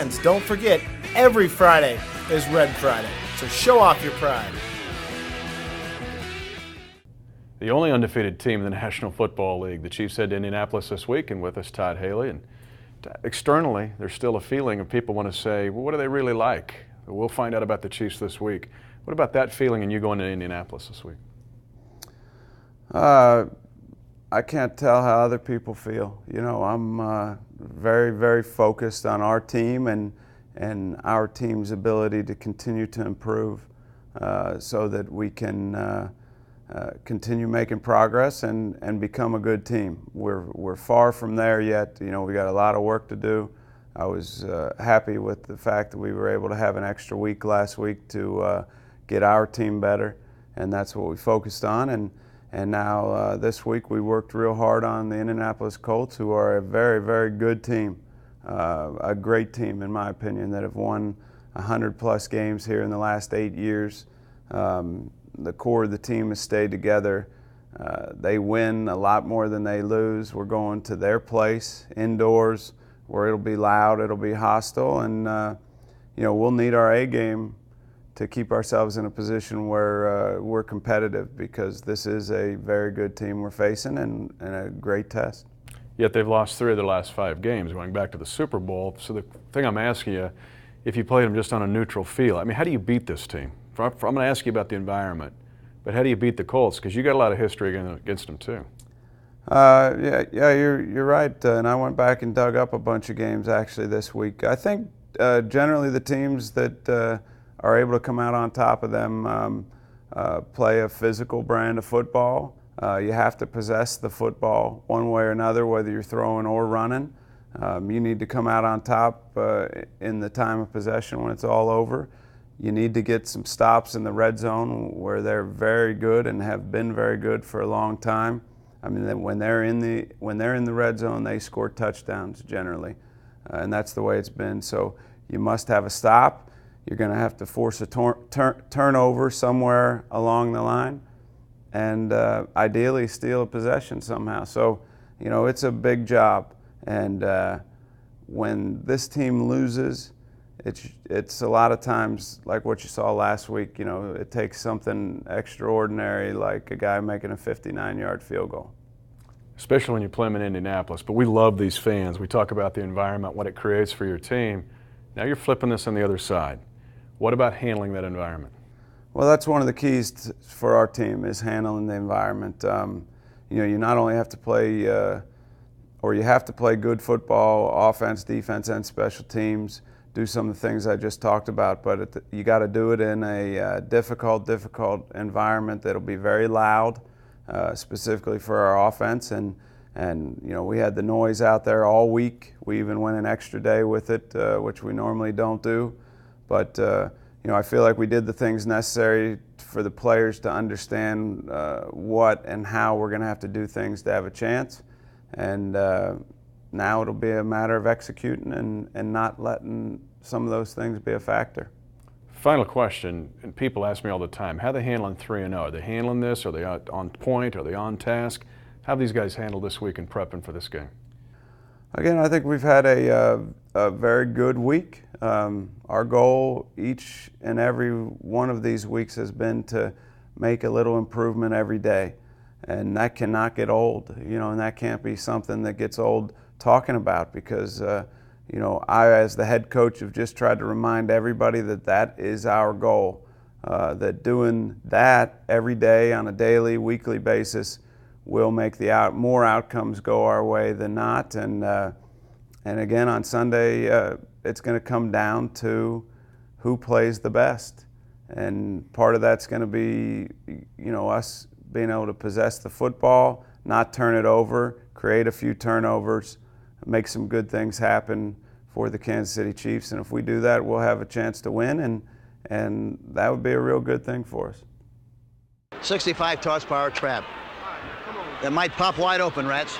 fans, don't forget, every Friday is Red Friday, so show off your pride. The only undefeated team in the National Football League. The Chiefs head to Indianapolis this week, and with us Todd Haley. And externally, there's still a feeling of people want to say, well, what do they really like? We'll find out about the Chiefs this week. What about that feeling and you going to Indianapolis this week? I can't tell how other people feel. You know, I'm very, very focused on our team and our team's ability to continue to improve so that we can continue making progress and become a good team. We're far from there yet. You know, we got a lot of work to do. I was happy with the fact that we were able to have an extra week last week to get our team better, and that's what we focused on. And now this week we worked real hard on the Indianapolis Colts, who are a very, very good team, a great team in my opinion, that have won 100+ games here in the last 8 years. The core of the team has stayed together. They win a lot more than they lose. We're going to their place, indoors, where it'll be loud, it'll be hostile, and you know, we'll need our A game to keep ourselves in a position where we're competitive, because this is a very good team we're facing and a great test. Yet they've lost 3 of their last 5 games going back to the Super Bowl. So the thing I'm asking you, if you played them just on a neutral field, I mean, how do you beat this team? I'm going to ask you about the environment, but how do you beat the Colts? Because you got a lot of history against them too. Yeah, you're right. And I went back and dug up a bunch of games actually this week. I think generally the teams that are able to come out on top of them play a physical brand of football. You have to possess the football one way or another, whether you're throwing or running. You need to come out on top in the time of possession when it's all over. You need to get some stops in the red zone, where they're very good and have been very good for a long time. I mean, when they're in the red zone, they score touchdowns generally, and that's the way it's been. So you must have a stop. You're going to have to force a turnover somewhere along the line, and ideally steal a possession somehow. So, you know, it's a big job. And when this team loses, it's a lot of times like what you saw last week. You know, it takes something extraordinary, like a guy making a 59-yard field goal. Especially when you play them in Indianapolis. But we love these fans. We talk about the environment, what it creates for your team. Now you're flipping this on the other side. What about handling that environment? Well, that's one of the keys for our team, is handling the environment. You know, you not only have to play, or you have to play good football, offense, defense, and special teams, do some of the things I just talked about, but you got to do it in a difficult environment that'll be very loud, specifically for our offense. And you know, we had the noise out there all week. We even went an extra day with it, which we normally don't do. But you know, I feel like we did the things necessary for the players to understand what and how we're going to have to do things to have a chance. And now it'll be a matter of executing and not letting some of those things be a factor. Final question, and people ask me all the time, how are they handling 3-0? Are they handling this? Are they on point? Are they on task? How have these guys handled this week in prepping for this game? Again, I think we've had a very good week. Our goal each and every one of these weeks has been to make a little improvement every day. And that cannot get old, you know, and that can't be something that gets old talking about, because, you know, I, as the head coach, have just tried to remind everybody that that is our goal, that doing that every day on a daily, weekly basis will make more outcomes go our way than not. And again, on Sunday, it's going to come down to who plays the best. And part of that's going to be, you know, us being able to possess the football, not turn it over, create a few turnovers, make some good things happen for the Kansas City Chiefs. And if we do that, we'll have a chance to win, and that would be a real good thing for us. 65 horsepower trap. That might pop wide open, Rats.